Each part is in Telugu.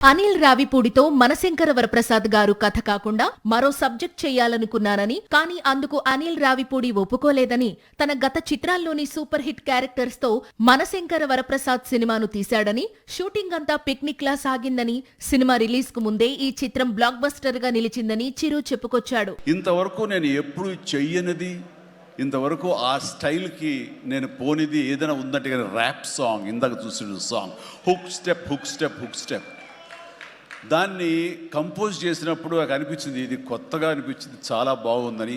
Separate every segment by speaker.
Speaker 1: అనిల్ రావిపూడితో మనశంకర వరప్రసాద్ గారు కథ కాకుండా మరో సబ్జెక్ట్ చేయాలనుకున్నానని, కానీ అందుకు అనిల్ రావిపూడి ఒప్పుకోలేదని, తన గత చిత్రాల్లోని సూపర్ హిట్ క్యారెక్టర్స్ తో మనశంకర వరప్రసాద్ సినిమాను తీశాడని, షూటింగ్ అంతా పిక్నిక్ లా సాగిందని, సినిమా రిలీజ్ కు ముందే ఈ చిత్రం బ్లాక్ బస్టర్ గా నిలిచిందని చిరు చెప్పుకొచ్చాడు.
Speaker 2: ఇంతవరకు నేను ఎప్పుడు చెయ్యనిది, ఇంతవరకు ఆ స్టైల్కి నేను పోనిది ఏదైనా ఉందంటే కానీ ర్యాప్ సాంగ్, ఇందాక చూసిన song hook step hook step hook step, దాన్ని కంపోజ్ చేసినప్పుడు నాకు అనిపించింది ఇది కొత్తగా అనిపించింది, చాలా బాగుందని.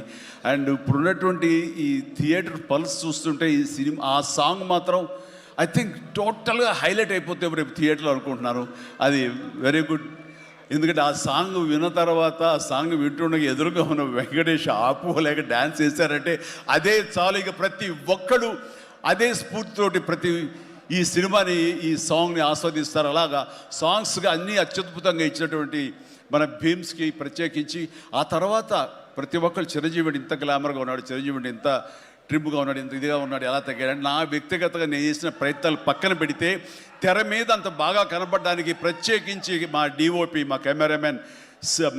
Speaker 2: అండ్ ఇప్పుడున్నటువంటి ఈ థియేటర్ పల్స్ చూస్తుంటే ఈ సినిమా ఆ సాంగ్ మాత్రం ఐ థింక్ టోటల్గా హైలైట్ అయిపోతే రేపు థియేటర్లో అనుకుంటున్నాను. అది వెరీ గుడ్. ఎందుకంటే ఆ సాంగ్ విన్న తర్వాత ఆ సాంగ్ వింటుండగా ఎదురుగా ఉన్న వెంకటేష్ ఆపుకోలేక డ్యాన్స్ చేశారంటే అదే చాలు. ఇక ప్రతి ఒక్కడు అదే స్ఫూర్తితోటి ప్రతి ఈ సినిమాని, ఈ సాంగ్ని ఆస్వాదిస్తారు. అలాగా సాంగ్స్గా అన్నీ అత్యద్భుతంగా ఇచ్చినటువంటి మన భీమ్స్కి ప్రత్యేకించి, ఆ తర్వాత ప్రతి ఒక్కరు చిరంజీవిని ఇంత గ్లామర్గా ఉన్నాడు, చిరంజీవిని ఇంత ట్రిమ్గా ఉన్నాడు, ఇంత ఇదిగా ఉన్నాడు, ఎలా తగ్గాడు. నా వ్యక్తిగతంగా నేను చేసిన ప్రయత్నాలు పక్కన పెడితే తెర మీద అంత బాగా కనపడడానికి ప్రత్యేకించి మా డిఓపి, మా కెమెరామెన్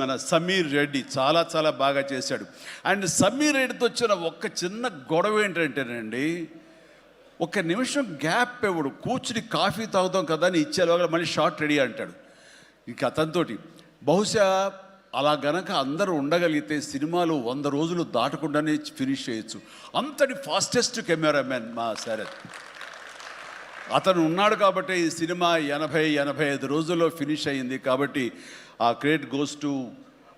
Speaker 2: మన సమీర్ రెడ్డి చాలా చాలా బాగా చేశాడు. అండ్ సమీర్ రెడ్డితో వచ్చిన ఒక్క చిన్న గొడవ ఏంటంటేనండి, ఒక నిమిషం గ్యాప్ ఇవ్వడు. కూర్చుని కాఫీ తాగుతాం కదా అని ఇచ్చేలాగా మళ్ళీ షార్ట్ రెడీ అంటాడు. ఇక అతనితోటి బహుశా అలా గనక అందరూ ఉండగలిగితే సినిమాలు 100 రోజులు దాటకుండానే ఫినిష్ చేయొచ్చు. అంతటి ఫాస్టెస్ట్ కెమెరామెన్ మా శరత్. అతను ఉన్నాడు కాబట్టి ఈ సినిమా 80-85 రోజుల్లో ఫినిష్ అయ్యింది. కాబట్టి ఆ credit goes to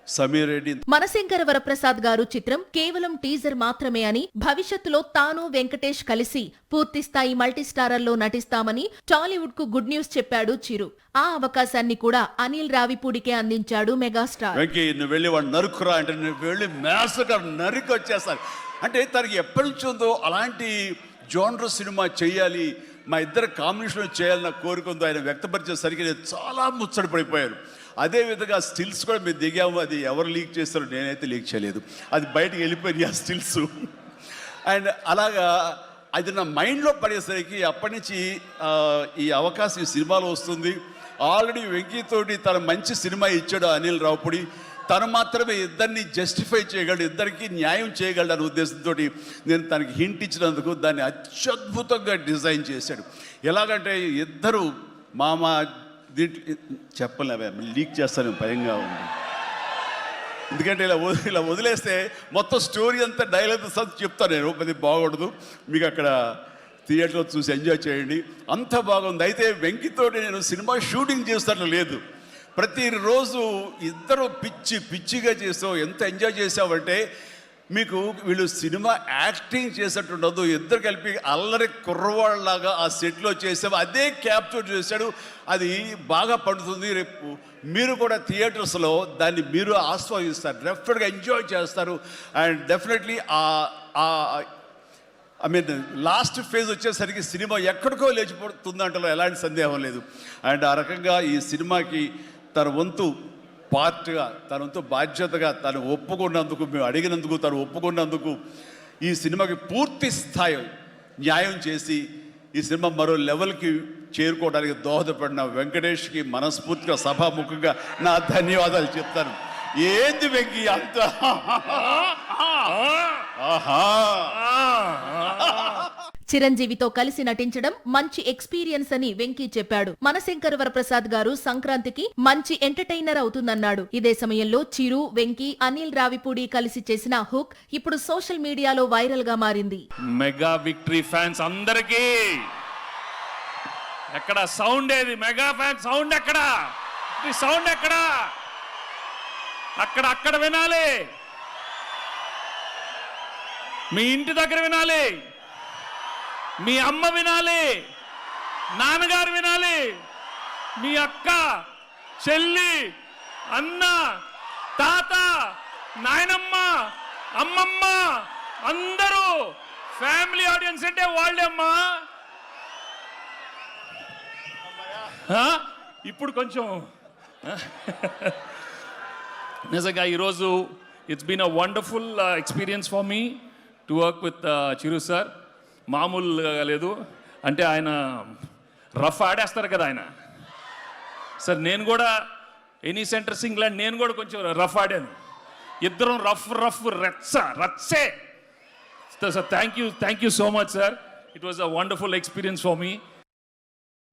Speaker 2: Sameer Reddy.
Speaker 1: Manashankara Varaprasad garu చిత్రం కేవలం టీజర్ మాత్రమే అని, భవిష్యత్తులో తాను వెంకటేష్ కలిసి పూర్తిస్థాయి మల్టీస్టారర్లో నటిస్తామని టాలీవుడ్ కు గుడ్ న్యూస్ చెప్పాడు చిరు. ఆ అవకాశాన్ని కూడా అనిల్ రావిపూడికే అందించాడు మెగాస్టార్.
Speaker 2: నువ్వు వెళ్ళి వాడు నరుకురా అంటే నువ్వు వెళ్ళి మ్యాసకర్ నరికి వచ్చేస్తారు అంటే తనకి ఎప్పటి నుంచి ఉందో అలాంటి జోనర్ సినిమా చేయాలి, మా ఇద్దరు కాంబినేషన్ చేయాలన్న కోరిక ఉందో ఆయన వ్యక్తపరిచేసరికి నేను చాలా ముచ్చట పడిపోయాను. అదేవిధంగా స్టిల్స్ కూడా మేము దిగాము. అది ఎవరు లీక్ చేస్తారో నేనైతే లీక్ చేయలేదు, అది బయటకు వెళ్ళిపోయింది ఆ స్టిల్స్. అండ్ అలాగా అది నా మైండ్లో పడేసరికి అప్పటి నుంచి ఈ అవకాశం ఈ సినిమాలో వస్తుంది. ఆల్రెడీ వెంకీతోటి తన మంచి సినిమా ఇచ్చాడు అనిల్ రావిపూడి. తను మాత్రమే ఇద్దరిని జస్టిఫై చేయగలడు, ఇద్దరికి న్యాయం చేయగలడు అనే ఉద్దేశంతో నేను తనకి హింట్ ఇచ్చినందుకు దాన్ని అత్యద్భుతంగా డిజైన్ చేశాడు. ఎలాగంటే ఇద్దరు మామ దీంట్లో చెప్పలేవే లీక్ చేస్తాను భయంగా ఉంది. ఎందుకంటే ఇలా వదిలేస్తే మొత్తం స్టోరీ అంతా డైలాగ్ చెప్తాను నేను, అది బాగుండదు. మీకు అక్కడ థియేటర్లో చూసి ఎంజాయ్ చేయండి, అంత బాగుంది. అయితే వెంకితోటి నేను సినిమా షూటింగ్ చేస్తాను లేదు, ప్రతిరోజు ఇద్దరు పిచ్చిగా చేసావు. ఎంత ఎంజాయ్ చేసావంటే మీకు వీళ్ళు సినిమా యాక్టింగ్ చేసేట్టు ఉండదు, ఇద్దరు కలిపి అల్లరి కుర్రవాళ్ళలాగా ఆ సెట్లో చేసావు. అదే క్యాప్చర్ చేశాడు, అది బాగా పండుతుంది. రేపు మీరు కూడా థియేటర్స్లో దాన్ని మీరు ఆస్వాదిస్తారు, డెఫినెట్గా ఎంజాయ్ చేస్తారు. And definitely I mean last phase వచ్చేసరికి సినిమా ఎక్కడికో లేచిపోతుందంటలో ఎలాంటి సందేహం లేదు. అండ్ ఆ రకంగా ఈ సినిమాకి తన వంతు పార్ట్గా, తన వంతు బాధ్యతగా తను ఒప్పుకున్నందుకు, మేము అడిగినందుకు తను ఒప్పుకున్నందుకు, ఈ సినిమాకి పూర్తి స్థాయి న్యాయం చేసి ఈ సినిమా మరో లెవెల్కి చేరుకోవడానికి దోహదపడిన వెంకటేష్కి మనస్ఫూర్తిగా సభాముఖంగా నా ధన్యవాదాలు చెప్తాను. ఏంది వెంకీ అంత
Speaker 1: చిరంజీవితో కలిసి నటించడం మంచి ఎక్స్పీరియన్స్ అని వెంకీ చెప్పాడు. మనశంకర వరప్రసాద్ గారు సంక్రాంతికి మంచి ఎంటర్టైనర్ అవుతుందన్నాడు. ఇదే సమయంలో చిరు, వెంకీ, అనిల్ రావిపూడి కలిసి చేసిన హుక్ ఇప్పుడు సోషల్ మీడియాలో వైరల్ గా మారింది.
Speaker 3: మెగా విక్టరీ ఫ్యాన్స్ అందరికీ ఎక్కడ సౌండ్ ఏది? మెగా ఫ్యాన్స్ సౌండ్ ఎక్కడ? సౌండ్ ఎక్కడ? అక్కడ వినాలి, మీ ఇంటి దగ్గర వినాలి, మీ అమ్మ వినాలి, నాన్నగారు వినాలి, మీ అక్క, చెల్లి, అన్న, తాత, నాయనమ్మ, అమ్మమ్మ అందరూ ఫ్యామిలీ ఆడియన్స్ అంటే వాళ్ళే అమ్మా. ఇప్పుడు కొంచెం నిజంగా ఈరోజు it's been a wonderful experience for me to work with Chiru sir. మామూలుగా లేదు, అంటే ఆయన రఫ్ ఆడేస్తారు కదా ఆయన. సార్ నేను కూడా ఎనీ సెంటర్ సింగ్లాండ్ నేను కూడా కొంచెం రఫ్ ఆడాను. ఇద్దరం రఫ్ రచ్చే. Sir thank you so much sir. It was a wonderful experience for me.